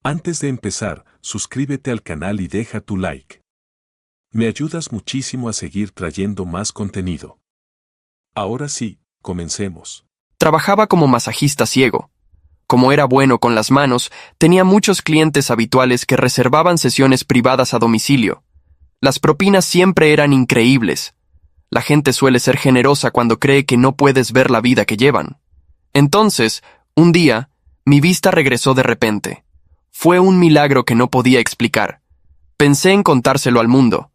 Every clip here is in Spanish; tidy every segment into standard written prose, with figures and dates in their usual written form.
Antes de empezar, suscríbete al canal y deja tu like. Me ayudas muchísimo a seguir trayendo más contenido. Ahora sí, comencemos. Trabajaba como masajista ciego. Como era bueno con las manos, tenía muchos clientes habituales que reservaban sesiones privadas a domicilio. Las propinas siempre eran increíbles. La gente suele ser generosa cuando cree que no puedes ver la vida que llevan. Entonces, un día, mi vista regresó de repente. Fue un milagro que no podía explicar. Pensé en contárselo al mundo,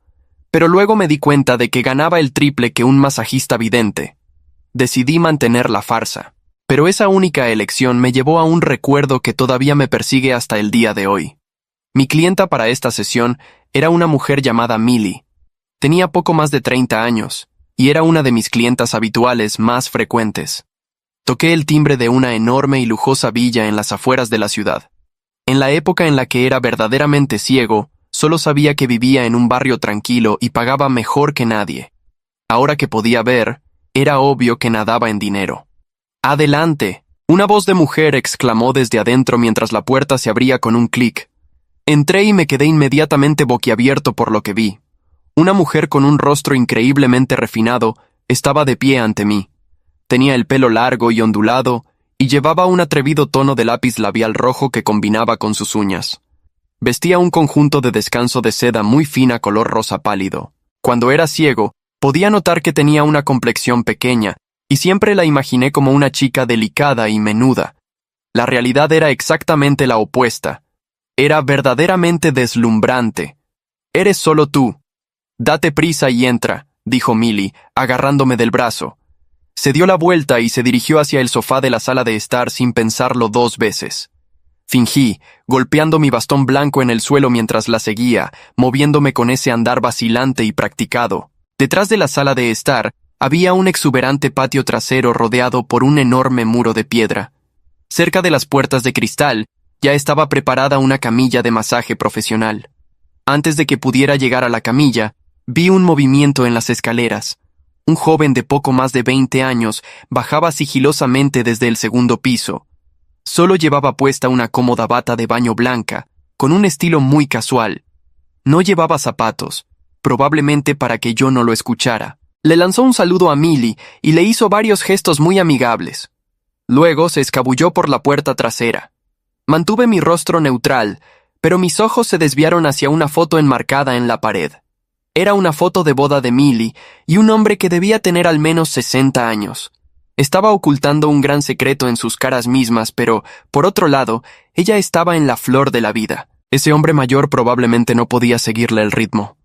pero luego me di cuenta de que ganaba el triple que un masajista vidente. Decidí mantener la farsa, pero esa única elección me llevó a un recuerdo que todavía me persigue hasta el día de hoy. Mi clienta para esta sesión era una mujer llamada Millie. Tenía poco más de 30 años, y era una de mis clientas habituales más frecuentes. Toqué el timbre de una enorme y lujosa villa en las afueras de la ciudad. En la época en la que era verdaderamente ciego, solo sabía que vivía en un barrio tranquilo y pagaba mejor que nadie. Ahora que podía ver, era obvio que nadaba en dinero. ¡Adelante! Una voz de mujer exclamó desde adentro mientras la puerta se abría con un clic. Entré y me quedé inmediatamente boquiabierto por lo que vi. Una mujer con un rostro increíblemente refinado estaba de pie ante mí. Tenía el pelo largo y ondulado y llevaba un atrevido tono de lápiz labial rojo que combinaba con sus uñas. Vestía un conjunto de descanso de seda muy fina color rosa pálido. Cuando era ciego, podía notar que tenía una complexión pequeña, y siempre la imaginé como una chica delicada y menuda. La realidad era exactamente la opuesta. Era verdaderamente deslumbrante. «Eres solo tú. Date prisa y entra», dijo Millie, agarrándome del brazo. Se dio la vuelta y se dirigió hacia el sofá de la sala de estar sin pensarlo 2 veces. Fingí, golpeando mi bastón blanco en el suelo mientras la seguía, moviéndome con ese andar vacilante y practicado. Detrás de la sala de estar, había un exuberante patio trasero rodeado por un enorme muro de piedra. Cerca de las puertas de cristal, ya estaba preparada una camilla de masaje profesional. Antes de que pudiera llegar a la camilla, vi un movimiento en las escaleras. Un joven de poco más de 20 años bajaba sigilosamente desde el segundo piso. Solo llevaba puesta una cómoda bata de baño blanca, con un estilo muy casual. No llevaba zapatos, probablemente para que yo no lo escuchara. Le lanzó un saludo a Millie y le hizo varios gestos muy amigables. Luego se escabulló por la puerta trasera. Mantuve mi rostro neutral, pero mis ojos se desviaron hacia una foto enmarcada en la pared. Era una foto de boda de Millie y un hombre que debía tener al menos 60 años. Estaba ocultando un gran secreto en sus caras mismas, pero, por otro lado, ella estaba en la flor de la vida. Ese hombre mayor probablemente no podía seguirle el ritmo.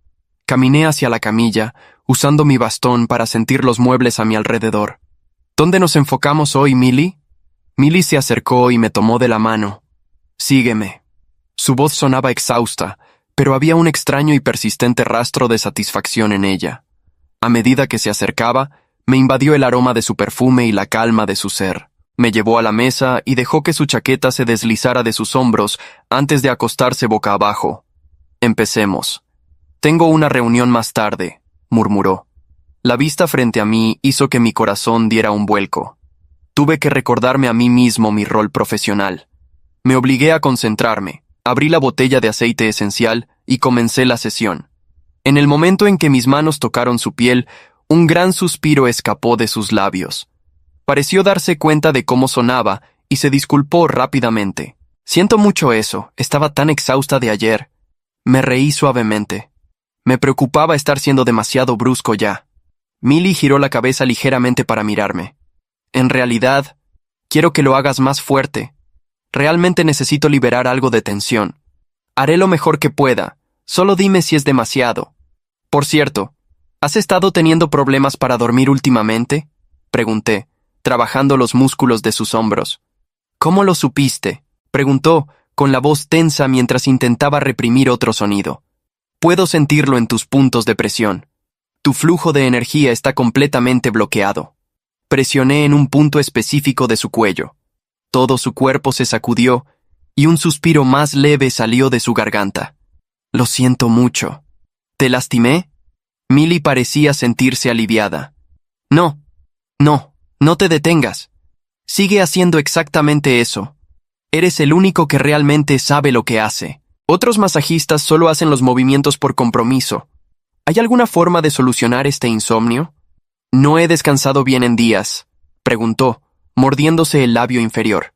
Caminé hacia la camilla, usando mi bastón para sentir los muebles a mi alrededor. ¿Dónde nos enfocamos hoy, Millie? Millie se acercó y me tomó de la mano. «Sígueme». Su voz sonaba exhausta, pero había un extraño y persistente rastro de satisfacción en ella. A medida que se acercaba, me invadió el aroma de su perfume y la calma de su ser. Me llevó a la mesa y dejó que su chaqueta se deslizara de sus hombros antes de acostarse boca abajo. «Empecemos». «Tengo una reunión más tarde», murmuró. La vista frente a mí hizo que mi corazón diera un vuelco. Tuve que recordarme a mí mismo mi rol profesional. Me obligué a concentrarme. Abrí la botella de aceite esencial y comencé la sesión. En el momento en que mis manos tocaron su piel, un gran suspiro escapó de sus labios. Pareció darse cuenta de cómo sonaba y se disculpó rápidamente. «Siento mucho eso, estaba tan exhausta de ayer». Me reí suavemente. Me preocupaba estar siendo demasiado brusco ya. Millie giró la cabeza ligeramente para mirarme. «En realidad, quiero que lo hagas más fuerte. Realmente necesito liberar algo de tensión. Haré lo mejor que pueda, solo dime si es demasiado. Por cierto, ¿has estado teniendo problemas para dormir últimamente?», pregunté, trabajando los músculos de sus hombros. «¿Cómo lo supiste?», preguntó, con la voz tensa mientras intentaba reprimir otro sonido. «Puedo sentirlo en tus puntos de presión. Tu flujo de energía está completamente bloqueado». Presioné en un punto específico de su cuello. Todo su cuerpo se sacudió y un suspiro más leve salió de su garganta. «Lo siento mucho». «¿Te lastimé?». Millie parecía sentirse aliviada. No te detengas. Sigue haciendo exactamente eso. Eres el único que realmente sabe lo que hace. Otros masajistas solo hacen los movimientos por compromiso. ¿Hay alguna forma de solucionar este insomnio? No he descansado bien en días, preguntó, mordiéndose el labio inferior.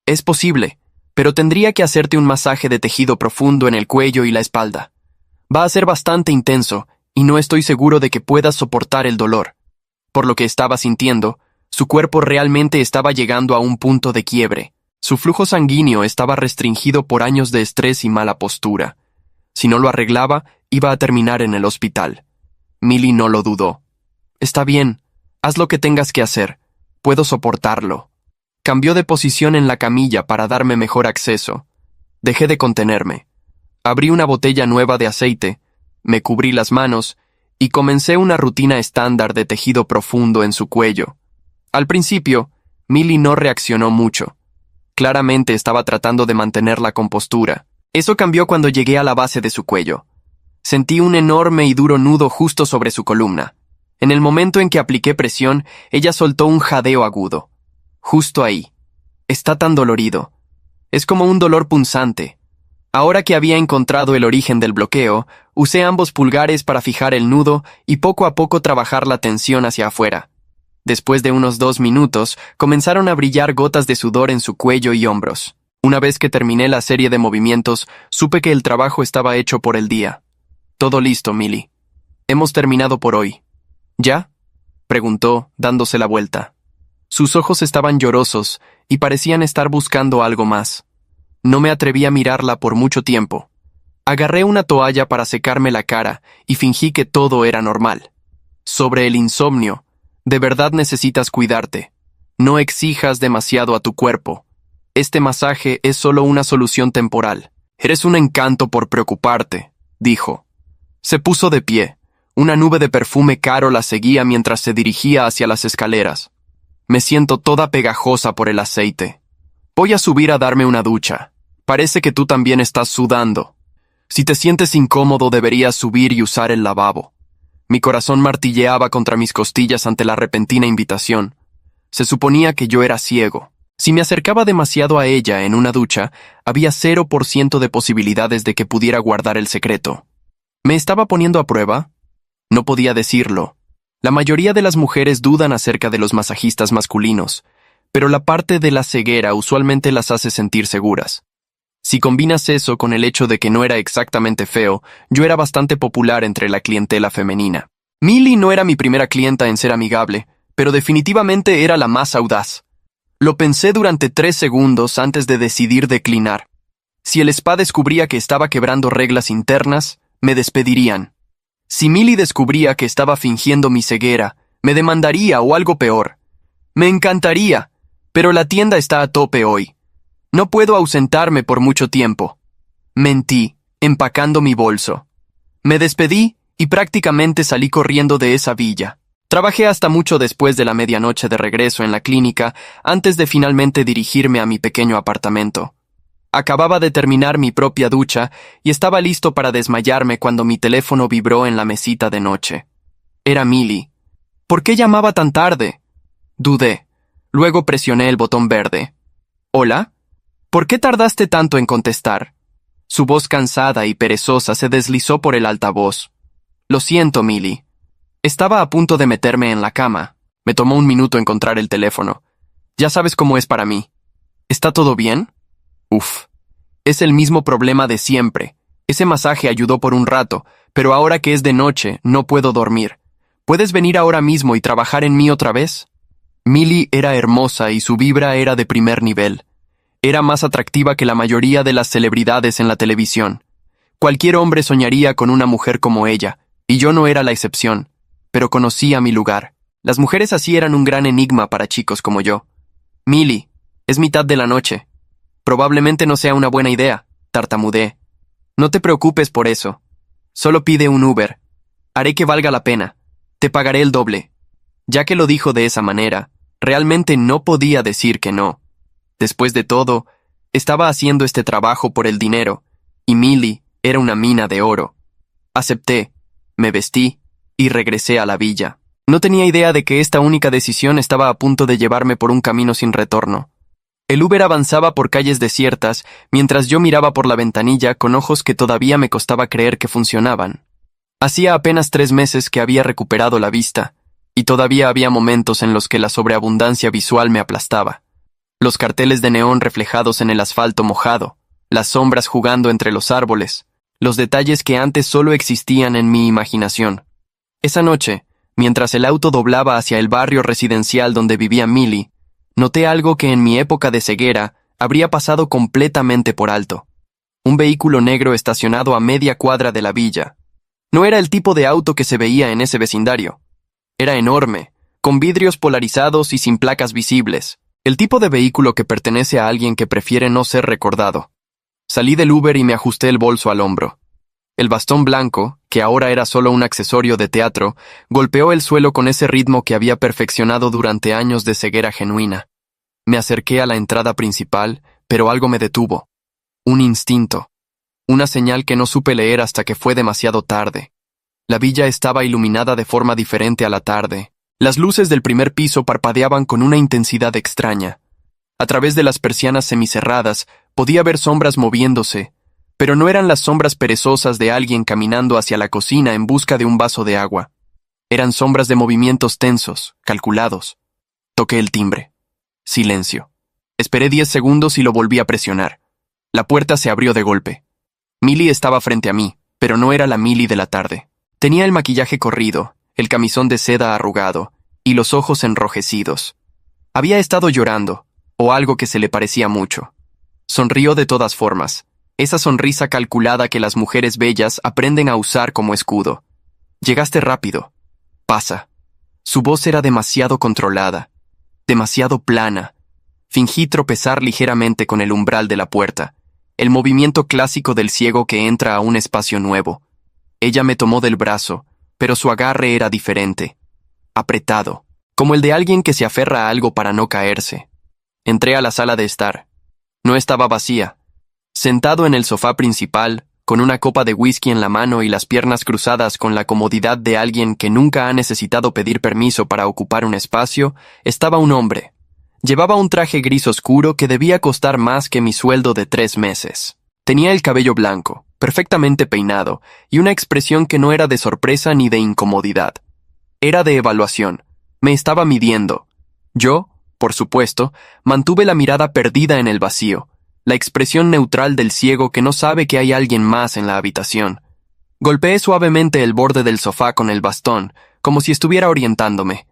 Es posible, pero tendría que hacerte un masaje de tejido profundo en el cuello y la espalda. Va a ser bastante intenso, y no estoy seguro de que puedas soportar el dolor. Por lo que estaba sintiendo, su cuerpo realmente estaba llegando a un punto de quiebre. Su flujo sanguíneo estaba restringido por años de estrés y mala postura. Si no lo arreglaba, iba a terminar en el hospital. Millie no lo dudó. Está bien, haz lo que tengas que hacer. Puedo soportarlo. Cambió de posición en la camilla para darme mejor acceso. Dejé de contenerme. Abrí una botella nueva de aceite, me cubrí las manos y comencé una rutina estándar de tejido profundo en su cuello. Al principio, Millie no reaccionó mucho. Claramente estaba tratando de mantener la compostura. Eso cambió cuando llegué a la base de su cuello. Sentí un enorme y duro nudo justo sobre su columna. En el momento en que apliqué presión, ella soltó un jadeo agudo. Justo ahí. Está tan dolorido. Es como un dolor punzante. Ahora que había encontrado el origen del bloqueo, usé ambos pulgares para fijar el nudo y poco a poco trabajar la tensión hacia afuera. Después de unos 2 minutos, comenzaron a brillar gotas de sudor en su cuello y hombros. Una vez que terminé la serie de movimientos, supe que el trabajo estaba hecho por el día. Todo listo, Millie. Hemos terminado por hoy. ¿Ya? Preguntó, dándose la vuelta. Sus ojos estaban llorosos y parecían estar buscando algo más. No me atreví a mirarla por mucho tiempo. Agarré una toalla para secarme la cara y fingí que todo era normal. Sobre el insomnio, de verdad necesitas cuidarte. No exijas demasiado a tu cuerpo. Este masaje es solo una solución temporal. Eres un encanto por preocuparte, dijo. Se puso de pie. Una nube de perfume caro la seguía mientras se dirigía hacia las escaleras. Me siento toda pegajosa por el aceite. Voy a subir a darme una ducha. Parece que tú también estás sudando. Si te sientes incómodo, deberías subir y usar el lavabo. Mi corazón martilleaba contra mis costillas ante la repentina invitación. Se suponía que yo era ciego. Si me acercaba demasiado a ella en una ducha, había 0% de posibilidades de que pudiera guardar el secreto. ¿Me estaba poniendo a prueba? No podía decirlo. La mayoría de las mujeres dudan acerca de los masajistas masculinos, pero la parte de la ceguera usualmente las hace sentir seguras. Si combinas eso con el hecho de que no era exactamente feo, yo era bastante popular entre la clientela femenina. Millie no era mi primera clienta en ser amigable, pero definitivamente era la más audaz. Lo pensé durante 3 segundos antes de decidir declinar. Si el spa descubría que estaba quebrando reglas internas, me despedirían. Si Millie descubría que estaba fingiendo mi ceguera, me demandaría o algo peor. Me encantaría, pero la tienda está a tope hoy. No puedo ausentarme por mucho tiempo. Mentí, empacando mi bolso. Me despedí y prácticamente salí corriendo de esa villa. Trabajé hasta mucho después de la medianoche de regreso en la clínica, antes de finalmente dirigirme a mi pequeño apartamento. Acababa de terminar mi propia ducha y estaba listo para desmayarme cuando mi teléfono vibró en la mesita de noche. Era Millie. ¿Por qué llamaba tan tarde? Dudé. Luego presioné el botón verde. ¿Hola? ¿Por qué tardaste tanto en contestar? Su voz cansada y perezosa se deslizó por el altavoz. Lo siento, Millie. Estaba a punto de meterme en la cama. Me tomó un minuto encontrar el teléfono. Ya sabes cómo es para mí. ¿Está todo bien? Uf. Es el mismo problema de siempre. Ese masaje ayudó por un rato, pero ahora que es de noche, no puedo dormir. ¿Puedes venir ahora mismo y trabajar en mí otra vez? Millie era hermosa y su vibra era de primer nivel. Era más atractiva que la mayoría de las celebridades en la televisión. Cualquier hombre soñaría con una mujer como ella, y yo no era la excepción, pero conocía mi lugar. Las mujeres así eran un gran enigma para chicos como yo. Millie, es mitad de la noche. Probablemente no sea una buena idea, tartamudeé. No te preocupes por eso. Solo pide un Uber. Haré que valga la pena. Te pagaré el doble. Ya que lo dijo de esa manera, realmente no podía decir que no. Después de todo, estaba haciendo este trabajo por el dinero, y Millie era una mina de oro. Acepté, me vestí y regresé a la villa. No tenía idea de que esta única decisión estaba a punto de llevarme por un camino sin retorno. El Uber avanzaba por calles desiertas, mientras yo miraba por la ventanilla con ojos que todavía me costaba creer que funcionaban. Hacía apenas 3 meses que había recuperado la vista, y todavía había momentos en los que la sobreabundancia visual me aplastaba. Los carteles de neón reflejados en el asfalto mojado, las sombras jugando entre los árboles, los detalles que antes solo existían en mi imaginación. Esa noche, mientras el auto doblaba hacia el barrio residencial donde vivía Millie, noté algo que en mi época de ceguera habría pasado completamente por alto. Un vehículo negro estacionado a media cuadra de la villa. No era el tipo de auto que se veía en ese vecindario. Era enorme, con vidrios polarizados y sin placas visibles. El tipo de vehículo que pertenece a alguien que prefiere no ser recordado. Salí del Uber y me ajusté el bolso al hombro. El bastón blanco, que ahora era solo un accesorio de teatro, golpeó el suelo con ese ritmo que había perfeccionado durante años de ceguera genuina. Me acerqué a la entrada principal, pero algo me detuvo. Un instinto. Una señal que no supe leer hasta que fue demasiado tarde. La villa estaba iluminada de forma diferente a la tarde. Las luces del primer piso parpadeaban con una intensidad extraña. A través de las persianas semicerradas podía ver sombras moviéndose, pero no eran las sombras perezosas de alguien caminando hacia la cocina en busca de un vaso de agua. Eran sombras de movimientos tensos, calculados. Toqué el timbre. Silencio. Esperé 10 segundos y lo volví a presionar. La puerta se abrió de golpe. Millie estaba frente a mí, pero no era la Millie de la tarde. Tenía el maquillaje corrido, el camisón de seda arrugado y los ojos enrojecidos. Había estado llorando, o algo que se le parecía mucho. Sonrió de todas formas, esa sonrisa calculada que las mujeres bellas aprenden a usar como escudo. Llegaste rápido. Pasa. Su voz era demasiado controlada, demasiado plana. Fingí tropezar ligeramente con el umbral de la puerta, el movimiento clásico del ciego que entra a un espacio nuevo. Ella me tomó del brazo, pero su agarre era diferente, apretado, como el de alguien que se aferra a algo para no caerse. Entré a la sala de estar. No estaba vacía. Sentado en el sofá principal, con una copa de whisky en la mano y las piernas cruzadas con la comodidad de alguien que nunca ha necesitado pedir permiso para ocupar un espacio, estaba un hombre. Llevaba un traje gris oscuro que debía costar más que mi sueldo de 3 meses. Tenía el cabello blanco, perfectamente peinado, y una expresión que no era de sorpresa ni de incomodidad. Era de evaluación. Me estaba midiendo. Yo, por supuesto, mantuve la mirada perdida en el vacío, la expresión neutral del ciego que no sabe que hay alguien más en la habitación. Golpeé suavemente el borde del sofá con el bastón, como si estuviera orientándome.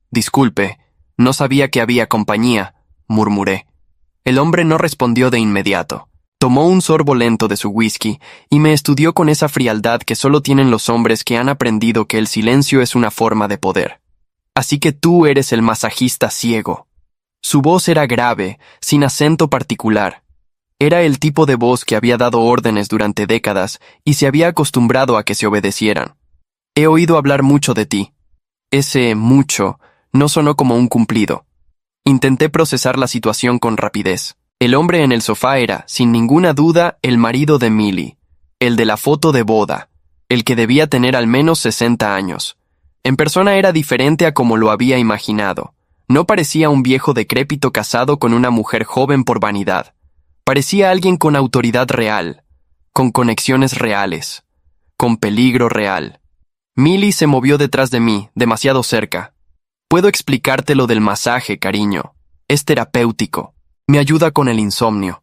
«Disculpe, no sabía que había compañía», murmuré. El hombre no respondió de inmediato. Tomó un sorbo lento de su whisky y me estudió con esa frialdad que solo tienen los hombres que han aprendido que el silencio es una forma de poder. «Así que tú eres el masajista ciego». Su voz era grave, sin acento particular. Era el tipo de voz que había dado órdenes durante décadas y se había acostumbrado a que se obedecieran. «He oído hablar mucho de ti». Ese «mucho» no sonó como un cumplido. Intenté procesar la situación con rapidez. El hombre en el sofá era, sin ninguna duda, el marido de Millie, el de la foto de boda, el que debía tener al menos 60 años. En persona era diferente a como lo había imaginado. No parecía un viejo decrépito casado con una mujer joven por vanidad. Parecía alguien con autoridad real, con conexiones reales, con peligro real. Millie se movió detrás de mí, demasiado cerca. «Puedo explicarte lo del masaje, cariño. Es terapéutico. Me ayuda con el insomnio».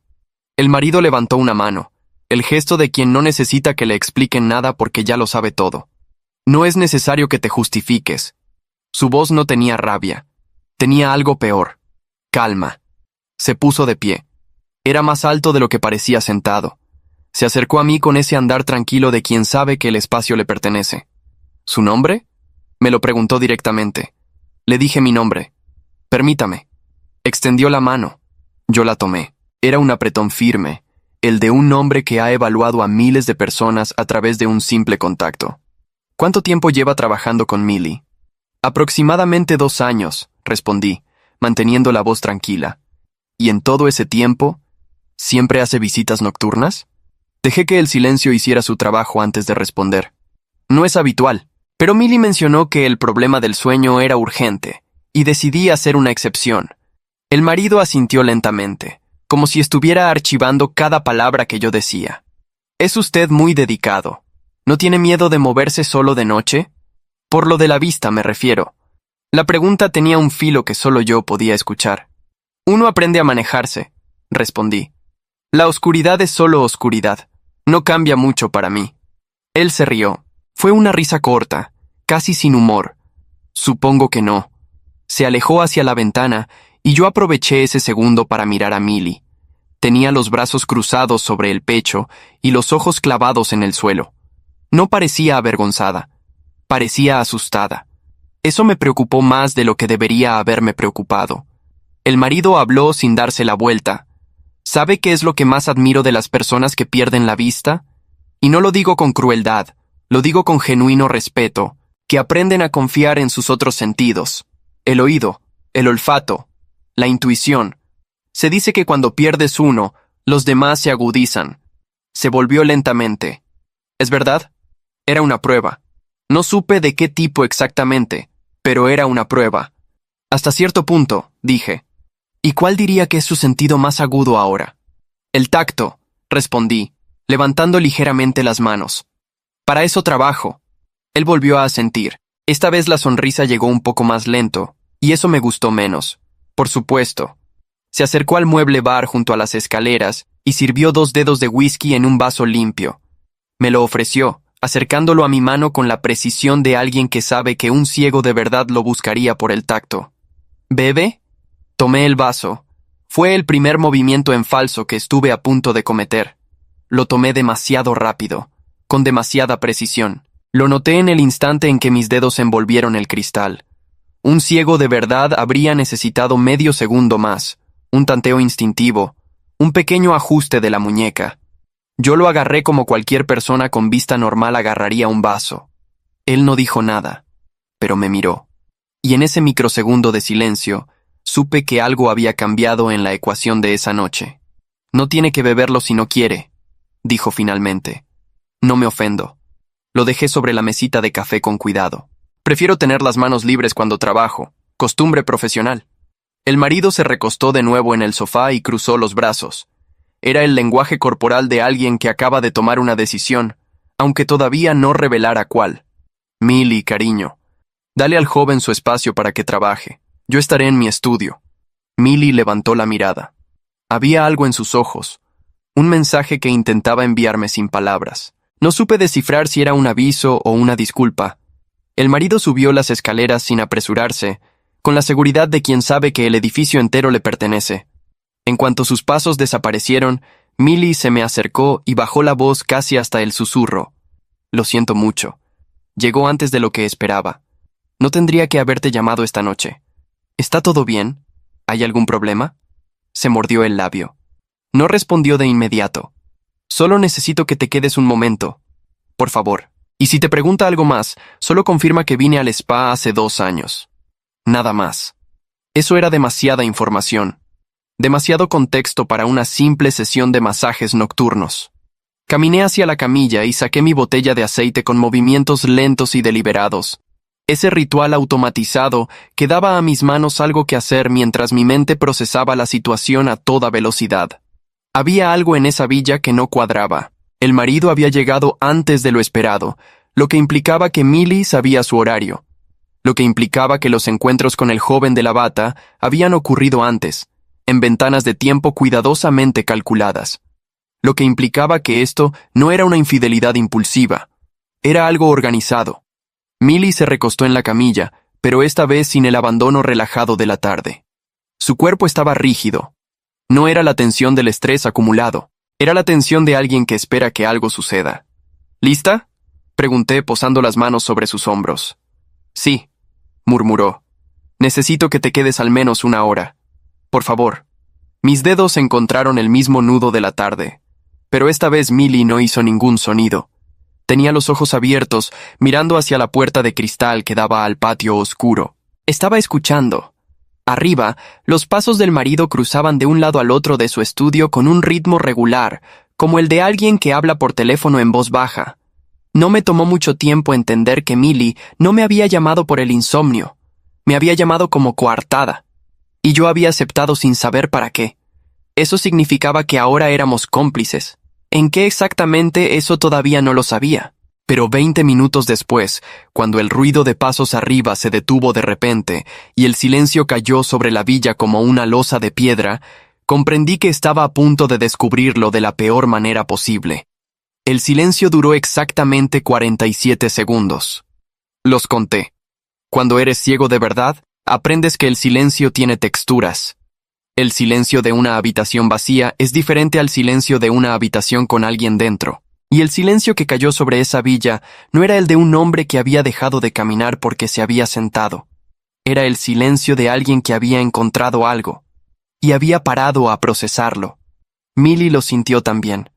El marido levantó una mano, el gesto de quien no necesita que le expliquen nada porque ya lo sabe todo. «No es necesario que te justifiques». Su voz no tenía rabia. Tenía algo peor. Calma. Se puso de pie. Era más alto de lo que parecía sentado. Se acercó a mí con ese andar tranquilo de quien sabe que el espacio le pertenece. «¿Su nombre?», me lo preguntó directamente. Le dije mi nombre. «Permítame». Extendió la mano. Yo la tomé. Era un apretón firme, el de un hombre que ha evaluado a miles de personas a través de un simple contacto. «¿Cuánto tiempo lleva trabajando con Millie?» «Aproximadamente 2 años», respondí, manteniendo la voz tranquila. «¿Y en todo ese tiempo, siempre hace visitas nocturnas?» Dejé que el silencio hiciera su trabajo antes de responder. «No es habitual, pero Millie mencionó que el problema del sueño era urgente, y decidí hacer una excepción». El marido asintió lentamente, como si estuviera archivando cada palabra que yo decía. «Es usted muy dedicado. ¿No tiene miedo de moverse solo de noche? Por lo de la vista me refiero». La pregunta tenía un filo que solo yo podía escuchar. «Uno aprende a manejarse», respondí. «La oscuridad es solo oscuridad. No cambia mucho para mí». Él se rió. Fue una risa corta, casi sin humor. Supongo que no. Se alejó hacia la ventana y yo aproveché ese segundo para mirar a Milly. Tenía los brazos cruzados sobre el pecho y los ojos clavados en el suelo. No parecía avergonzada. Parecía asustada. Eso me preocupó más de lo que debería haberme preocupado. El marido habló sin darse la vuelta. ¿Sabe qué es lo que más admiro de las personas que pierden la vista? Y no lo digo con crueldad, lo digo con genuino respeto, que aprenden a confiar en sus otros sentidos. El oído, el olfato, la intuición. Se dice que cuando pierdes uno, los demás se agudizan. Se volvió lentamente. ¿Es verdad? Era una prueba. No supe de qué tipo exactamente, pero era una prueba. Hasta cierto punto, dije. ¿Y cuál diría que es su sentido más agudo ahora? El tacto, respondí, levantando ligeramente las manos. Para eso trabajo. Él volvió a asentir. Esta vez la sonrisa llegó un poco más lento, y eso me gustó menos. Por supuesto. Se acercó al mueble bar junto a las escaleras y sirvió 2 dedos de whisky en un vaso limpio. Me lo ofreció, acercándolo a mi mano con la precisión de alguien que sabe que un ciego de verdad lo buscaría por el tacto. ¿Bebe? Tomé el vaso. Fue el primer movimiento en falso que estuve a punto de cometer. Lo tomé demasiado rápido, con demasiada precisión. Lo noté en el instante en que mis dedos envolvieron el cristal. Un ciego de verdad habría necesitado medio segundo más, un tanteo instintivo, un pequeño ajuste de la muñeca. Yo lo agarré como cualquier persona con vista normal agarraría un vaso. Él no dijo nada, pero me miró. Y en ese microsegundo de silencio, supe que algo había cambiado en la ecuación de esa noche. «No tiene que beberlo si no quiere», dijo finalmente. No me ofendo. Lo dejé sobre la mesita de café con cuidado. Prefiero tener las manos libres cuando trabajo, costumbre profesional. El marido se recostó de nuevo en el sofá y cruzó los brazos. Era el lenguaje corporal de alguien que acaba de tomar una decisión, aunque todavía no revelara cuál. Milly, cariño, dale al joven su espacio para que trabaje. Yo estaré en mi estudio. Milly levantó la mirada. Había algo en sus ojos, un mensaje que intentaba enviarme sin palabras. No supe descifrar si era un aviso o una disculpa. El marido subió las escaleras sin apresurarse, con la seguridad de quien sabe que el edificio entero le pertenece. En cuanto sus pasos desaparecieron, Milly se me acercó y bajó la voz casi hasta el susurro. Lo siento mucho. Llegó antes de lo que esperaba. No tendría que haberte llamado esta noche. ¿Está todo bien? ¿Hay algún problema? Se mordió el labio. No respondió de inmediato. Solo necesito que te quedes un momento. Por favor. Y si te pregunta algo más, solo confirma que vine al spa hace 2 años. Nada más. Eso era demasiada información. Demasiado contexto para una simple sesión de masajes nocturnos. Caminé hacia la camilla y saqué mi botella de aceite con movimientos lentos y deliberados. Ese ritual automatizado que daba a mis manos algo que hacer mientras mi mente procesaba la situación a toda velocidad. Había algo en esa villa que no cuadraba. El marido había llegado antes de lo esperado, lo que implicaba que Milly sabía su horario. Lo que implicaba que los encuentros con el joven de la bata habían ocurrido antes, en ventanas de tiempo cuidadosamente calculadas. Lo que implicaba que esto no era una infidelidad impulsiva, era algo organizado. Milly se recostó en la camilla, pero esta vez sin el abandono relajado de la tarde. Su cuerpo estaba rígido. No era la tensión del estrés acumulado, era la tensión de alguien que espera que algo suceda. ¿Lista?, pregunté posando las manos sobre sus hombros. Sí, murmuró. Necesito que te quedes al menos 1 hora. Por favor. Mis dedos encontraron el mismo nudo de la tarde, pero esta vez Milly no hizo ningún sonido. Tenía los ojos abiertos, mirando hacia la puerta de cristal que daba al patio oscuro. Estaba escuchando. Arriba, los pasos del marido cruzaban de un lado al otro de su estudio con un ritmo regular, como el de alguien que habla por teléfono en voz baja. No me tomó mucho tiempo entender que Milly no me había llamado por el insomnio. Me había llamado como coartada. y yo había aceptado sin saber para qué. Eso significaba que ahora éramos cómplices. ¿En qué exactamente? Eso todavía no lo sabía. Pero 20 minutos después, cuando el ruido de pasos arriba se detuvo de repente y el silencio cayó sobre la villa como una losa de piedra, comprendí que estaba a punto de descubrirlo de la peor manera posible. El silencio duró exactamente 47 segundos. Los conté. Cuando eres ciego de verdad, aprendes que el silencio tiene texturas. El silencio de una habitación vacía es diferente al silencio de una habitación con alguien dentro. Y el silencio que cayó sobre esa villa no era el de un hombre que había dejado de caminar porque se había sentado. Era el silencio de alguien que había encontrado algo y había parado a procesarlo. Milly lo sintió también.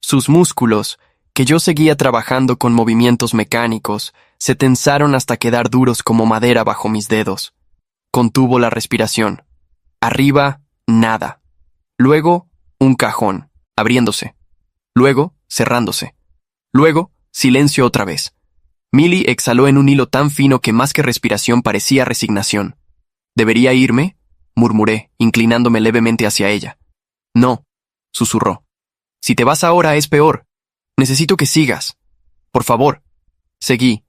Sus músculos, que yo seguía trabajando con movimientos mecánicos, se tensaron hasta quedar duros como madera bajo mis dedos. Contuvo la respiración. Arriba, nada. Luego, un cajón, abriéndose. Luego, cerrándose. Luego, silencio otra vez. Milly exhaló en un hilo tan fino que más que respiración parecía resignación. ¿Debería irme?, murmuré, inclinándome levemente hacia ella. No, susurró. Si te vas ahora es peor. Necesito que sigas. Por favor. Seguí.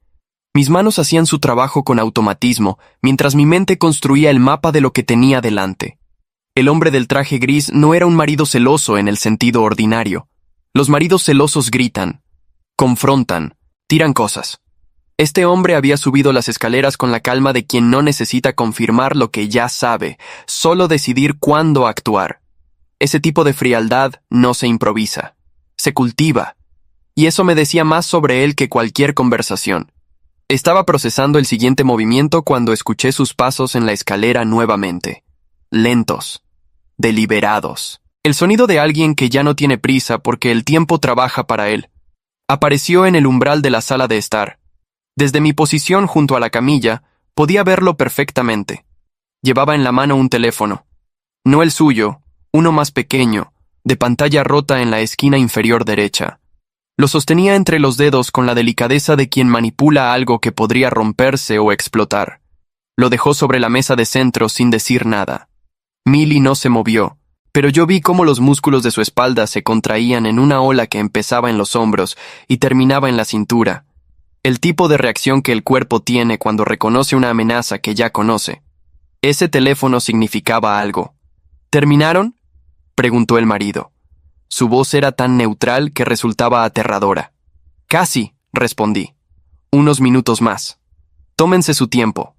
Mis manos hacían su trabajo con automatismo, mientras mi mente construía el mapa de lo que tenía delante. El hombre del traje gris no era un marido celoso en el sentido ordinario. Los maridos celosos gritan, confrontan, tiran cosas. Este hombre había subido las escaleras con la calma de quien no necesita confirmar lo que ya sabe, solo decidir cuándo actuar. Ese tipo de frialdad no se improvisa, se cultiva. Y eso me decía más sobre él que cualquier conversación. Estaba procesando el siguiente movimiento cuando escuché sus pasos en la escalera nuevamente. Lentos, deliberados. El sonido de alguien que ya no tiene prisa porque el tiempo trabaja para él. Apareció en el umbral de la sala de estar. Desde mi posición junto a la camilla, podía verlo perfectamente. Llevaba en la mano un teléfono. No el suyo, uno más pequeño, de pantalla rota en la esquina inferior derecha. Lo sostenía entre los dedos con la delicadeza de quien manipula algo que podría romperse o explotar. Lo dejó sobre la mesa de centro sin decir nada. Milly no se movió, pero yo vi cómo los músculos de su espalda se contraían en una ola que empezaba en los hombros y terminaba en la cintura. El tipo de reacción que el cuerpo tiene cuando reconoce una amenaza que ya conoce. Ese teléfono significaba algo. ¿Terminaron?, preguntó el marido. Su voz era tan neutral que resultaba aterradora. Casi, respondí. Unos minutos más. Tómense su tiempo.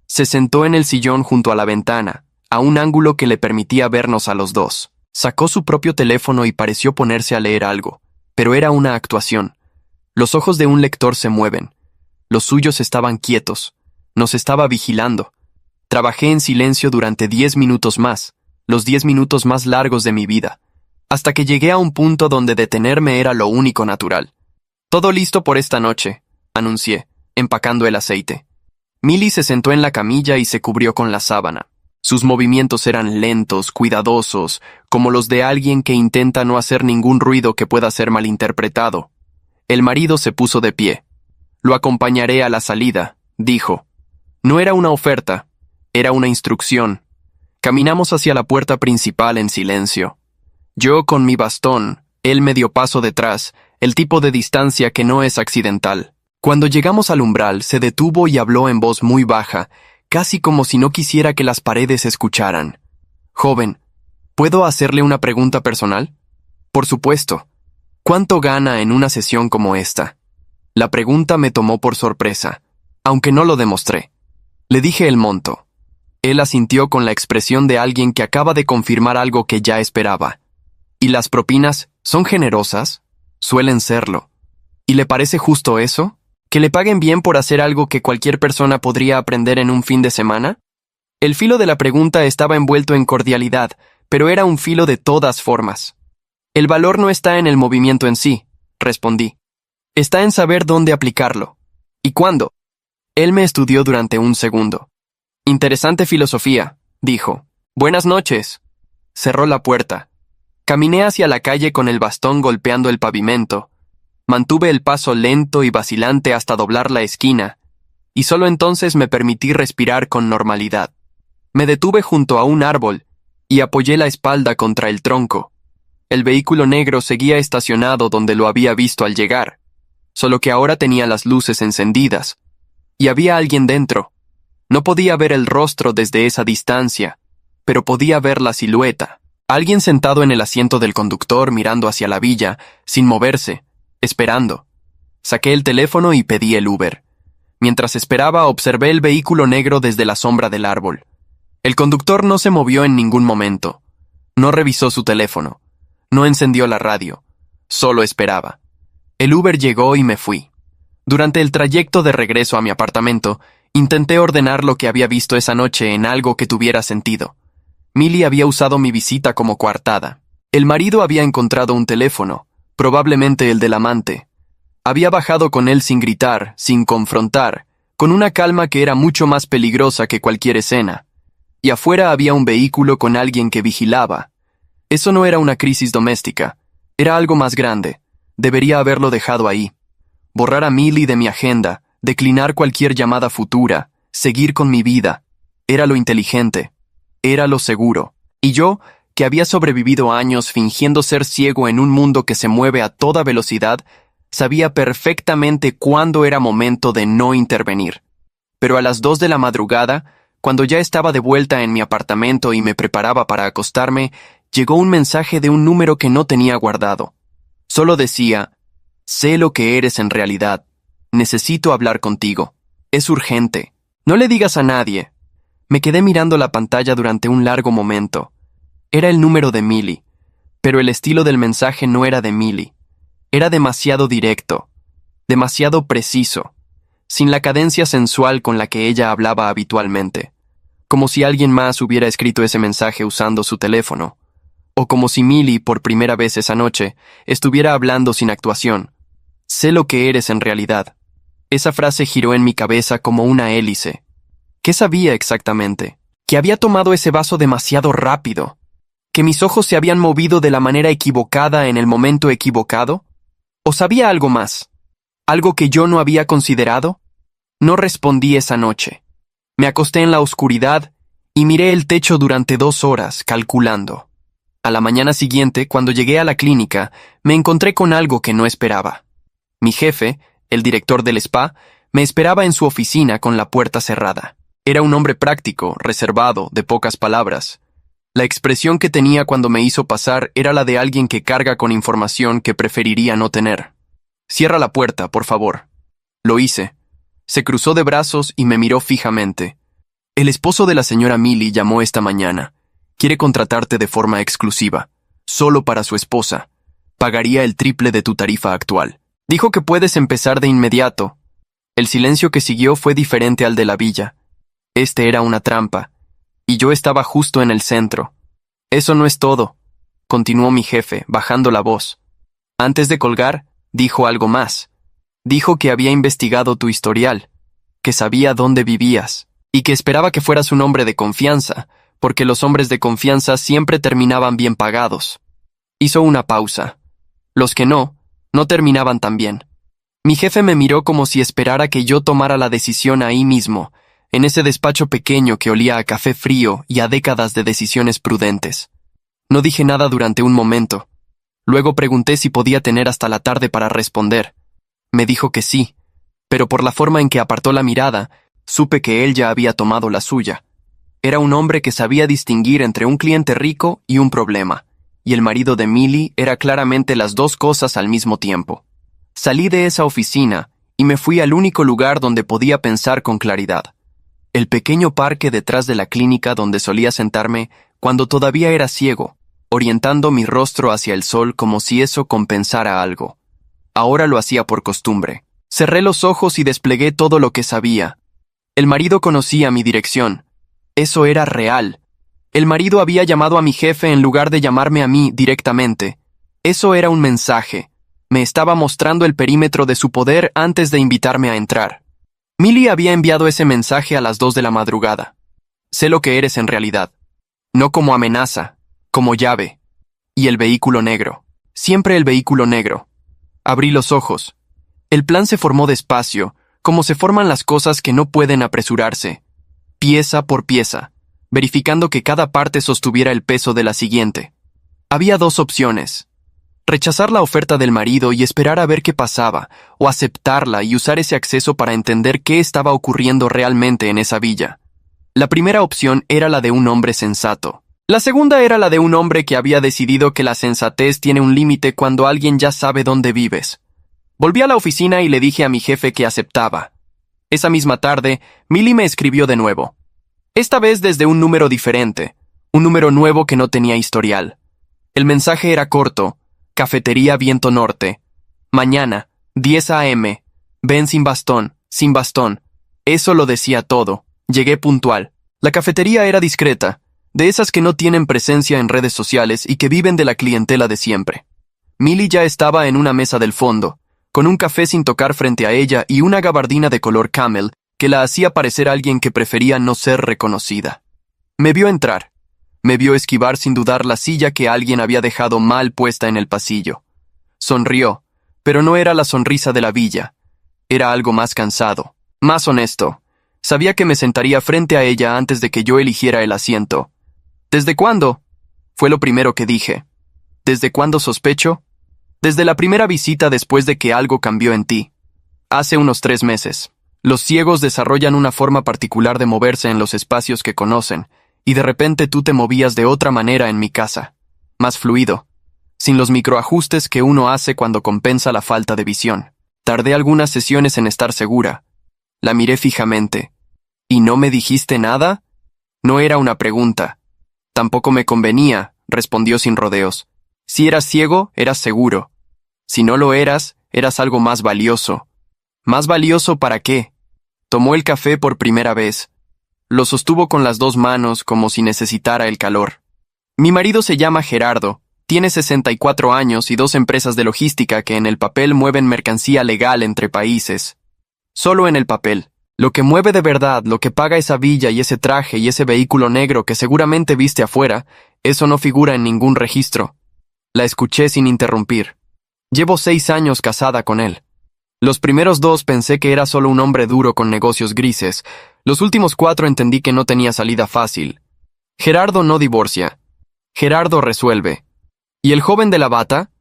Se sentó en el sillón junto a la ventana, a un ángulo que le permitía vernos a los dos. Sacó su propio teléfono y pareció ponerse a leer algo, pero era una actuación. Los ojos de un lector se mueven. Los suyos estaban quietos. Nos estaba vigilando. Trabajé en silencio durante 10 minutos más, los 10 minutos más largos de mi vida, hasta que llegué a un punto donde detenerme era lo único natural. Todo listo por esta noche, anuncié, empacando el aceite. Milly se sentó en la camilla y se cubrió con la sábana. Sus movimientos eran lentos, cuidadosos, como los de alguien que intenta no hacer ningún ruido que pueda ser malinterpretado. El marido se puso de pie. Lo acompañaré a la salida, dijo. No era una oferta, era una instrucción. Caminamos hacia la puerta principal en silencio. Yo con mi bastón, él medio paso detrás, el tipo de distancia que no es accidental. Cuando llegamos al umbral, se detuvo y habló en voz muy baja, casi como si no quisiera que las paredes escucharan. Joven, ¿puedo hacerle una pregunta personal? Por supuesto. ¿Cuánto gana en una sesión como esta? La pregunta me tomó por sorpresa, aunque no lo demostré. Le dije el monto. Él asintió con la expresión de alguien que acaba de confirmar algo que ya esperaba. ¿Y las propinas son generosas? Suelen serlo. ¿Y le parece justo eso? ¿Que le paguen bien por hacer algo que cualquier persona podría aprender en un fin de semana? El filo de la pregunta estaba envuelto en cordialidad, pero era un filo de todas formas. El valor no está en el movimiento en sí, respondí. Está en saber dónde aplicarlo. ¿Y cuándo? Él me estudió durante un segundo. Interesante filosofía, dijo. Buenas noches. Cerró la puerta. Caminé hacia la calle con el bastón golpeando el pavimento. Mantuve el paso lento y vacilante hasta doblar la esquina, y solo entonces me permití respirar con normalidad. Me detuve junto a un árbol y apoyé la espalda contra el tronco. El vehículo negro seguía estacionado donde lo había visto al llegar, solo que ahora tenía las luces encendidas, y había alguien dentro. No podía ver el rostro desde esa distancia, pero podía ver la silueta. Alguien sentado en el asiento del conductor mirando hacia la villa, sin moverse, esperando. Saqué el teléfono y pedí el Uber. Mientras esperaba, observé el vehículo negro desde la sombra del árbol. El conductor no se movió en ningún momento. No revisó su teléfono. No encendió la radio. Solo esperaba. El Uber llegó y me fui. Durante el trayecto de regreso a mi apartamento, intenté ordenar lo que había visto esa noche en algo que tuviera sentido. Millie había usado mi visita como coartada. El marido había encontrado un teléfono, probablemente el del amante. Había bajado con él sin gritar, sin confrontar, con una calma que era mucho más peligrosa que cualquier escena. Y afuera había un vehículo con alguien que vigilaba. Eso no era una crisis doméstica, era algo más grande. Debería haberlo dejado ahí. Borrar a Millie de mi agenda, declinar cualquier llamada futura, seguir con mi vida. Era lo inteligente, era lo seguro. Y yo, que había sobrevivido años fingiendo ser ciego en un mundo que se mueve a toda velocidad, sabía perfectamente cuándo era momento de no intervenir. Pero a las 2 de la madrugada, cuando ya estaba de vuelta en mi apartamento y me preparaba para acostarme, llegó un mensaje de un número que no tenía guardado. Solo decía: sé lo que eres en realidad. Necesito hablar contigo. Es urgente. No le digas a nadie. Me quedé mirando la pantalla durante un largo momento. Era el número de Millie, pero el estilo del mensaje no era de Millie. Era demasiado directo, demasiado preciso, sin la cadencia sensual con la que ella hablaba habitualmente, como si alguien más hubiera escrito ese mensaje usando su teléfono, o como si Millie, por primera vez esa noche, estuviera hablando sin actuación. Sé lo que eres en realidad. Esa frase giró en mi cabeza como una hélice. ¿Qué sabía exactamente? ¿Que había tomado ese vaso demasiado rápido? ¿Que mis ojos se habían movido de la manera equivocada en el momento equivocado? ¿O sabía algo más? ¿Algo que yo no había considerado? No respondí esa noche. Me acosté en la oscuridad y miré el techo durante 2 horas, calculando. A la mañana siguiente, cuando llegué a la clínica, me encontré con algo que no esperaba. Mi jefe, el director del spa, me esperaba en su oficina con la puerta cerrada. Era un hombre práctico, reservado, de pocas palabras. La expresión que tenía cuando me hizo pasar era la de alguien que carga con información que preferiría no tener. «Cierra la puerta, por favor». Lo hice. Se cruzó de brazos y me miró fijamente. «El esposo de la señora Millie llamó esta mañana. Quiere contratarte de forma exclusiva, solo para su esposa. Pagaría el triple de tu tarifa actual. Dijo que puedes empezar de inmediato». El silencio que siguió fue diferente al de la villa. Este era una trampa, y yo estaba justo en el centro. «Eso no es todo», continuó mi jefe, bajando la voz. Antes de colgar, dijo algo más. Dijo que había investigado tu historial, que sabía dónde vivías, y que esperaba que fueras un hombre de confianza, porque los hombres de confianza siempre terminaban bien pagados. Hizo una pausa. Los que no terminaban tan bien. Mi jefe me miró como si esperara que yo tomara la decisión ahí mismo, en ese despacho pequeño que olía a café frío y a décadas de decisiones prudentes. No dije nada durante un momento. Luego pregunté si podía tener hasta la tarde para responder. Me dijo que sí, pero por la forma en que apartó la mirada, supe que él ya había tomado la suya. Era un hombre que sabía distinguir entre un cliente rico y un problema, y el marido de Millie era claramente las 2 cosas al mismo tiempo. Salí de esa oficina y me fui al único lugar donde podía pensar con claridad. El pequeño parque detrás de la clínica donde solía sentarme cuando todavía era ciego, orientando mi rostro hacia el sol como si eso compensara algo. Ahora lo hacía por costumbre. Cerré los ojos y desplegué todo lo que sabía. El marido conocía mi dirección. Eso era real. El marido había llamado a mi jefe en lugar de llamarme a mí directamente. Eso era un mensaje. Me estaba mostrando el perímetro de su poder antes de invitarme a entrar. Millie había enviado ese mensaje a las 2 de la madrugada. Sé lo que eres en realidad. No como amenaza, como llave. Y el vehículo negro. Siempre el vehículo negro. Abrí los ojos. El plan se formó despacio, como se forman las cosas que no pueden apresurarse. Pieza por pieza. verificando que cada parte sostuviera el peso de la siguiente. Había dos opciones: rechazar la oferta del marido y esperar a ver qué pasaba, o aceptarla y usar ese acceso para entender qué estaba ocurriendo realmente en esa villa. La primera opción era la de un hombre sensato. La segunda era la de un hombre que había decidido que la sensatez tiene un límite cuando alguien ya sabe dónde vives. Volví a la oficina y le dije a mi jefe que aceptaba. Esa misma tarde, Millie me escribió de nuevo. Esta vez desde un número diferente, un número nuevo que no tenía historial. El mensaje era corto: Cafetería Viento Norte. Mañana, 10 a.m. Ven sin bastón, sin bastón. Eso lo decía todo. Llegué puntual. La cafetería era discreta, de esas que no tienen presencia en redes sociales y que viven de la clientela de siempre. Millie ya estaba en una mesa del fondo, con un café sin tocar frente a ella y una gabardina de color camel que la hacía parecer alguien que prefería no ser reconocida. Me vio entrar. Me vio esquivar sin dudar la silla que alguien había dejado mal puesta en el pasillo. Sonrió, pero no era la sonrisa de la villa. Era algo más cansado, más honesto. Sabía que me sentaría frente a ella antes de que yo eligiera el asiento. ¿Desde cuándo? Fue lo primero que dije. ¿Desde cuándo sospecho? Desde la primera visita después de que algo cambió en ti. Hace unos 3 meses. Los ciegos desarrollan una forma particular de moverse en los espacios que conocen, y de repente tú te movías de otra manera en mi casa. Más fluido, sin los microajustes que uno hace cuando compensa la falta de visión. Tardé algunas sesiones en estar segura. La miré fijamente. ¿Y no me dijiste nada? No era una pregunta. Tampoco me convenía, respondió sin rodeos. Si eras ciego, eras seguro. Si no lo eras, eras algo más valioso. ¿Más valioso para qué? Tomó el café por primera vez. Lo sostuvo con las 2 manos como si necesitara el calor. Mi marido se llama Gerardo. Tiene 64 años y 2 empresas de logística que en el papel mueven mercancía legal entre países. Solo en el papel. Lo que mueve de verdad, lo que paga esa villa y ese traje y ese vehículo negro que seguramente viste afuera, eso no figura en ningún registro. La escuché sin interrumpir. Llevo 6 años casada con él. Los primeros 2 pensé que era solo un hombre duro con negocios grises. Los últimos 4 entendí que no tenía salida fácil. Gerardo no divorcia. Gerardo resuelve. ¿Y el joven de la bata?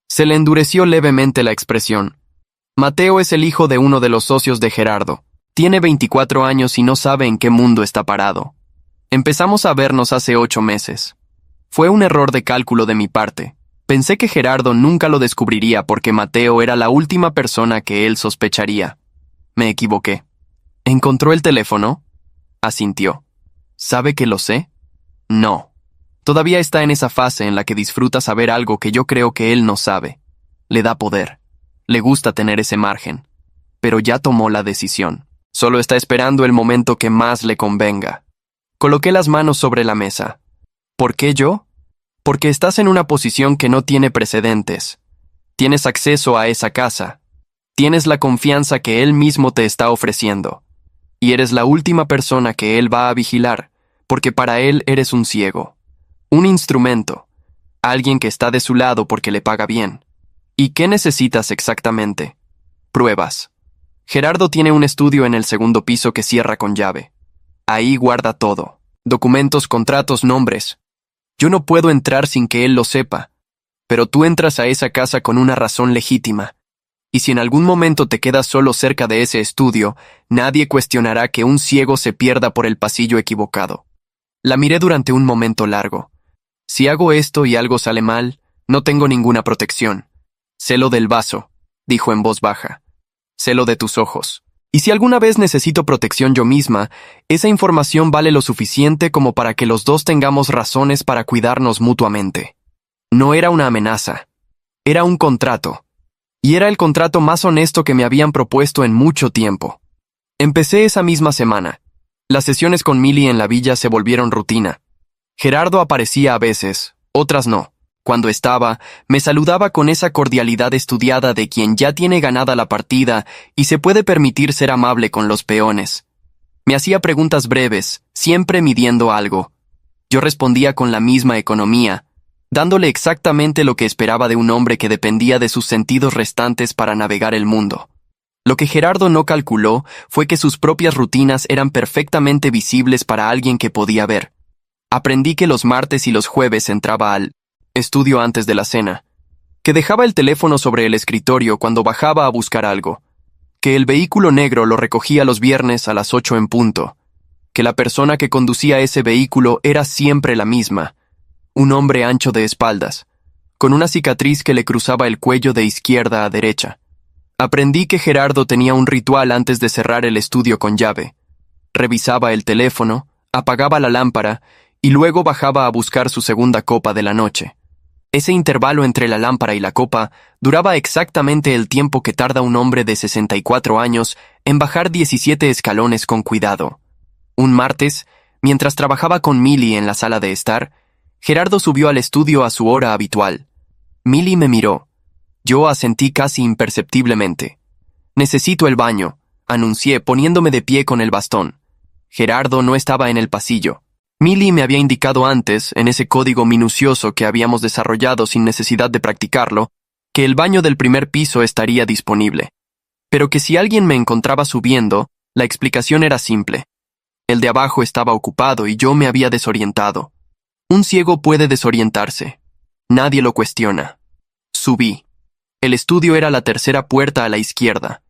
Se le endureció levemente la expresión. Mateo es el hijo de uno de los socios de Gerardo. Tiene 24 años y no sabe en qué mundo está parado. Empezamos a vernos hace 8 meses. Fue un error de cálculo de mi parte. Pensé que Gerardo nunca lo descubriría porque Mateo era la última persona que él sospecharía. Me equivoqué. ¿Encontró el teléfono? Asintió. ¿Sabe que lo sé? No. Todavía está en esa fase en la que disfruta saber algo que yo creo que él no sabe. Le da poder. Le gusta tener ese margen. Pero ya tomó la decisión. Solo está esperando el momento que más le convenga. Coloqué las manos sobre la mesa. ¿Por qué yo? Porque estás en una posición que no tiene precedentes. Tienes acceso a esa casa. Tienes la confianza que él mismo te está ofreciendo. Y eres la última persona que él va a vigilar, porque para él eres un ciego. Un instrumento. Alguien que está de su lado porque le paga bien. ¿Y qué necesitas exactamente? Pruebas. Gerardo tiene un estudio en el 2º piso que cierra con llave. Ahí guarda todo. Documentos, contratos, nombres. Yo no puedo entrar sin que él lo sepa. Pero tú entras a esa casa con una razón legítima. Y si en algún momento te quedas solo cerca de ese estudio, nadie cuestionará que un ciego se pierda por el pasillo equivocado. La miré durante un momento largo. Si hago esto y algo sale mal, no tengo ninguna protección. Sé lo del vaso, dijo en voz baja. Sé lo de tus ojos. Y si alguna vez necesito protección yo misma, esa información vale lo suficiente como para que los 2 tengamos razones para cuidarnos mutuamente. No era una amenaza. Era un contrato. Y era el contrato más honesto que me habían propuesto en mucho tiempo. Empecé esa misma semana. Las sesiones con Millie en la villa se volvieron rutina. Gerardo aparecía a veces, otras no. Cuando estaba, me saludaba con esa cordialidad estudiada de quien ya tiene ganada la partida y se puede permitir ser amable con los peones. Me hacía preguntas breves, siempre midiendo algo. Yo respondía con la misma economía, dándole exactamente lo que esperaba de un hombre que dependía de sus sentidos restantes para navegar el mundo. Lo que Gerardo no calculó fue que sus propias rutinas eran perfectamente visibles para alguien que podía ver. Aprendí que los martes y los jueves entraba al estudio antes de la cena, que dejaba el teléfono sobre el escritorio cuando bajaba a buscar algo, que el vehículo negro lo recogía los viernes a las 8 en punto, que la persona que conducía ese vehículo era siempre la misma, un hombre ancho de espaldas, con una cicatriz que le cruzaba el cuello de izquierda a derecha. Aprendí que Gerardo tenía un ritual antes de cerrar el estudio con llave. Revisaba el teléfono, apagaba la lámpara y luego bajaba a buscar su segunda copa de la noche. Ese intervalo entre la lámpara y la copa duraba exactamente el tiempo que tarda un hombre de 64 años en bajar 17 escalones con cuidado. Un martes, mientras trabajaba con Millie en la sala de estar, Gerardo subió al estudio a su hora habitual. Millie me miró. Yo asentí casi imperceptiblemente. «Necesito el baño», anuncié poniéndome de pie con el bastón. Gerardo no estaba en el pasillo. Millie me había indicado antes, en ese código minucioso que habíamos desarrollado sin necesidad de practicarlo, que el baño del primer piso estaría disponible. Pero que si alguien me encontraba subiendo, la explicación era simple. El de abajo estaba ocupado y yo me había desorientado. Un ciego puede desorientarse. Nadie lo cuestiona. Subí. El estudio era la tercera puerta a la izquierda.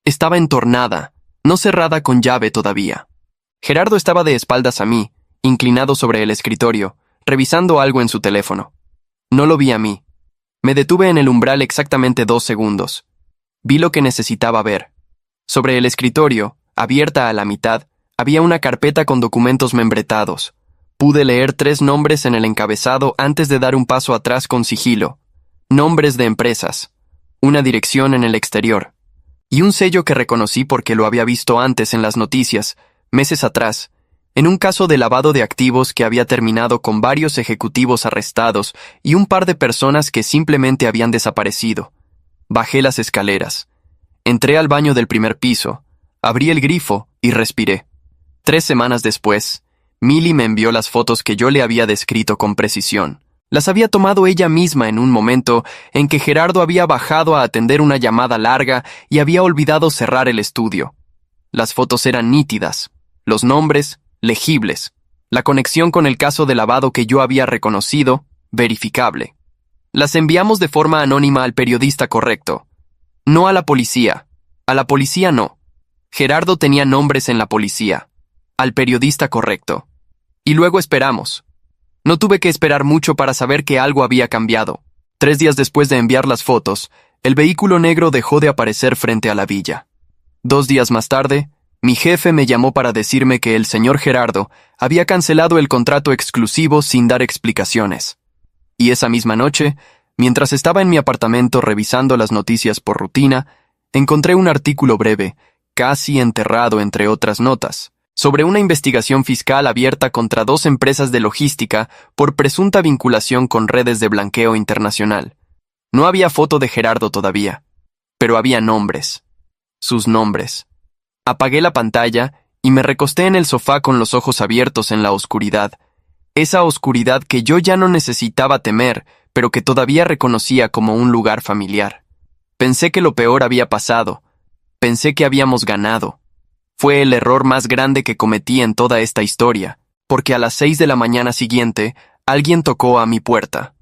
Estaba entornada, no cerrada con llave todavía. Gerardo estaba de espaldas a mí, inclinado sobre el escritorio, revisando algo en su teléfono. No lo vi a mí. Me detuve en el umbral exactamente 2 segundos. Vi lo que necesitaba ver. Sobre el escritorio, abierta a la mitad, había una carpeta con documentos membretados. Pude leer 3 nombres en el encabezado antes de dar un paso atrás con sigilo. Nombres de empresas. Una dirección en el exterior. Y un sello que reconocí porque lo había visto antes en las noticias, meses atrás, en un caso de lavado de activos que había terminado con varios ejecutivos arrestados y un par de personas que simplemente habían desaparecido. Bajé las escaleras. Entré al baño del primer piso, abrí el grifo y respiré. 3 semanas después, Millie me envió las fotos que yo le había descrito con precisión. Las había tomado ella misma en un momento en que Gerardo había bajado a atender una llamada larga y había olvidado cerrar el estudio. Las fotos eran nítidas, los nombres legibles, la conexión con el caso de lavado que yo había reconocido, verificable. Las enviamos de forma anónima al periodista correcto. No a la policía. A la policía no. Gerardo tenía nombres en la policía. Al periodista correcto. Y luego esperamos. No tuve que esperar mucho para saber que algo había cambiado. 3 días después de enviar las fotos, el vehículo negro dejó de aparecer frente a la villa. 2 días más tarde, mi jefe me llamó para decirme que el señor Gerardo había cancelado el contrato exclusivo sin dar explicaciones. Y esa misma noche, mientras estaba en mi apartamento revisando las noticias por rutina, encontré un artículo breve, casi enterrado entre otras notas, sobre una investigación fiscal abierta contra 2 empresas de logística por presunta vinculación con redes de blanqueo internacional. No había foto de Gerardo todavía, pero había nombres. Sus nombres. Apagué la pantalla y me recosté en el sofá con los ojos abiertos en la oscuridad. Esa oscuridad que yo ya no necesitaba temer, pero que todavía reconocía como un lugar familiar. Pensé que lo peor había pasado. Pensé que habíamos ganado. Fue el error más grande que cometí en toda esta historia, porque a las 6 de la mañana siguiente, alguien tocó a mi puerta.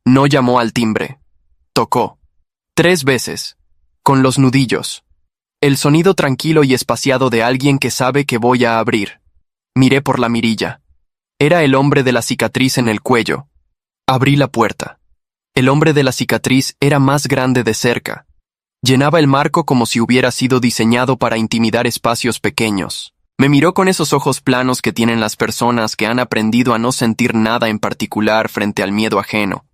No llamó al timbre. Tocó. 3 veces. Con los nudillos. El sonido tranquilo y espaciado de alguien que sabe que voy a abrir. Miré por la mirilla. Era el hombre de la cicatriz en el cuello. Abrí la puerta. El hombre de la cicatriz era más grande de cerca. Llenaba el marco como si hubiera sido diseñado para intimidar espacios pequeños. Me miró con esos ojos planos que tienen las personas que han aprendido a no sentir nada en particular frente al miedo ajeno.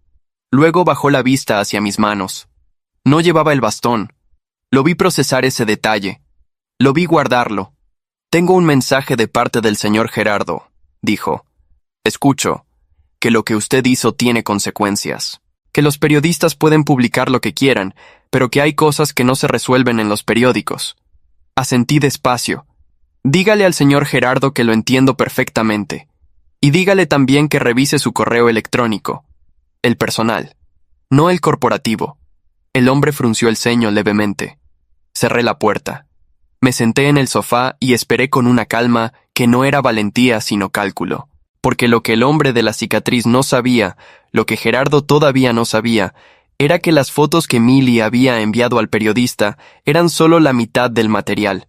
Luego bajó la vista hacia mis manos. No llevaba el bastón. Lo vi procesar ese detalle. Lo vi guardarlo. «Tengo un mensaje de parte del señor Gerardo», dijo. «Escucho que lo que usted hizo tiene consecuencias. Que los periodistas pueden publicar lo que quieran, pero que hay cosas que no se resuelven en los periódicos». Asentí despacio. «Dígale al señor Gerardo que lo entiendo perfectamente. Y dígale también que revise su correo electrónico. El personal. No el corporativo». El hombre frunció el ceño levemente. Cerré la puerta. Me senté en el sofá y esperé con una calma que no era valentía sino cálculo. porque lo que el hombre de la cicatriz no sabía, lo que Gerardo todavía no sabía, era que las fotos que Milly había enviado al periodista eran solo la mitad del material.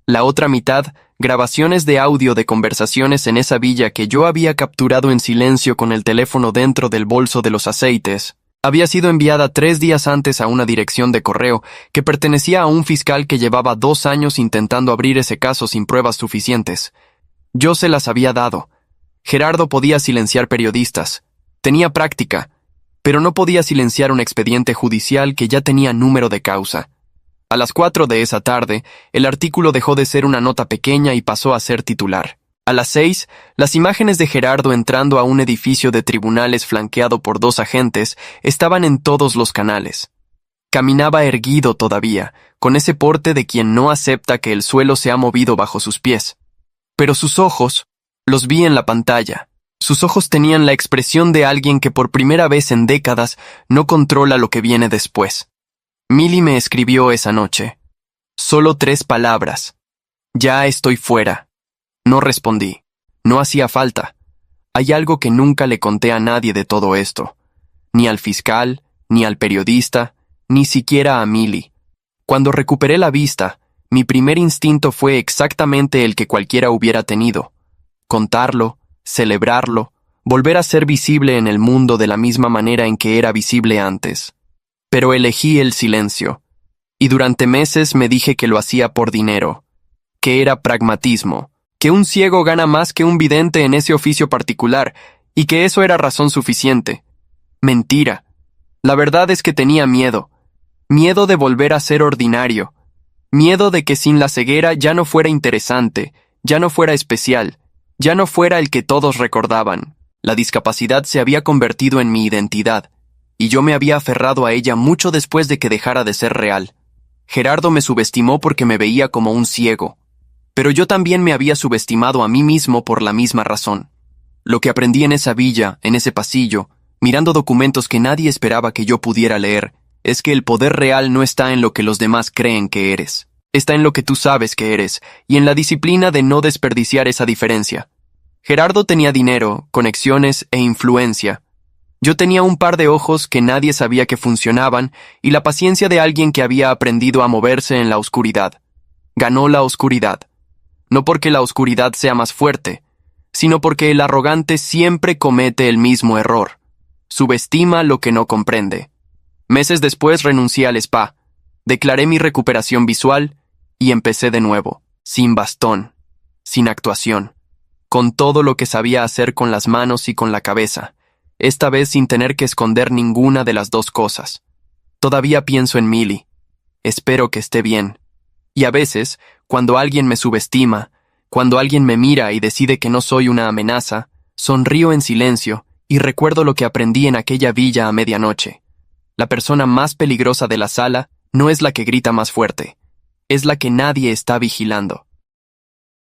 La otra mitad, grabaciones de audio de conversaciones en esa villa que yo había capturado en silencio con el teléfono dentro del bolso de los aceites, había sido enviada 3 días antes a una dirección de correo que pertenecía a un fiscal que llevaba 2 años intentando abrir ese caso sin pruebas suficientes. Yo se las había dado. Gerardo podía silenciar periodistas. Tenía práctica, pero no podía silenciar un expediente judicial que ya tenía número de causa. A las 4 de esa tarde, el artículo dejó de ser una nota pequeña y pasó a ser titular. A las 6, las imágenes de Gerardo entrando a un edificio de tribunales flanqueado por 2 agentes estaban en todos los canales. Caminaba erguido todavía, con ese porte de quien no acepta que el suelo se ha movido bajo sus pies. Pero sus ojos, los vi en la pantalla. Sus ojos tenían la expresión de alguien que por primera vez en décadas no controla lo que viene después. Milly me escribió esa noche. Solo 3 palabras. Ya estoy fuera. No respondí. No hacía falta. Hay algo que nunca le conté a nadie de todo esto. Ni al fiscal, ni al periodista, ni siquiera a Milly. Cuando recuperé la vista, mi primer instinto fue exactamente el que cualquiera hubiera tenido. Contarlo, celebrarlo, volver a ser visible en el mundo de la misma manera en que era visible antes. Pero elegí el silencio. Y durante meses me dije que lo hacía por dinero, que era pragmatismo, que un ciego gana más que un vidente en ese oficio particular, y que eso era razón suficiente. Mentira. La verdad es que tenía miedo. Miedo de volver a ser ordinario. Miedo de que sin la ceguera ya no fuera interesante, ya no fuera especial, ya no fuera el que todos recordaban. La discapacidad se había convertido en mi identidad, y yo me había aferrado a ella mucho después de que dejara de ser real. Gerardo me subestimó porque me veía como un ciego. Pero yo también me había subestimado a mí mismo por la misma razón. Lo que aprendí en esa villa, en ese pasillo, mirando documentos que nadie esperaba que yo pudiera leer, es que el poder real no está en lo que los demás creen que eres. Está en lo que tú sabes que eres, y en la disciplina de no desperdiciar esa diferencia. Gerardo tenía dinero, conexiones e influencia. Yo tenía un par de ojos que nadie sabía que funcionaban y la paciencia de alguien que había aprendido a moverse en la oscuridad. Ganó la oscuridad. No porque la oscuridad sea más fuerte, sino porque el arrogante siempre comete el mismo error. Subestima lo que no comprende. Meses después renuncié al spa, declaré mi recuperación visual y empecé de nuevo, sin bastón, sin actuación, con todo lo que sabía hacer con las manos y con la cabeza, esta vez sin tener que esconder ninguna de las 2 cosas. Todavía pienso en Milly. Espero que esté bien. Y a veces, cuando alguien me subestima, cuando alguien me mira y decide que no soy una amenaza, sonrío en silencio y recuerdo lo que aprendí en aquella villa a medianoche. La persona más peligrosa de la sala no es la que grita más fuerte, es la que nadie está vigilando.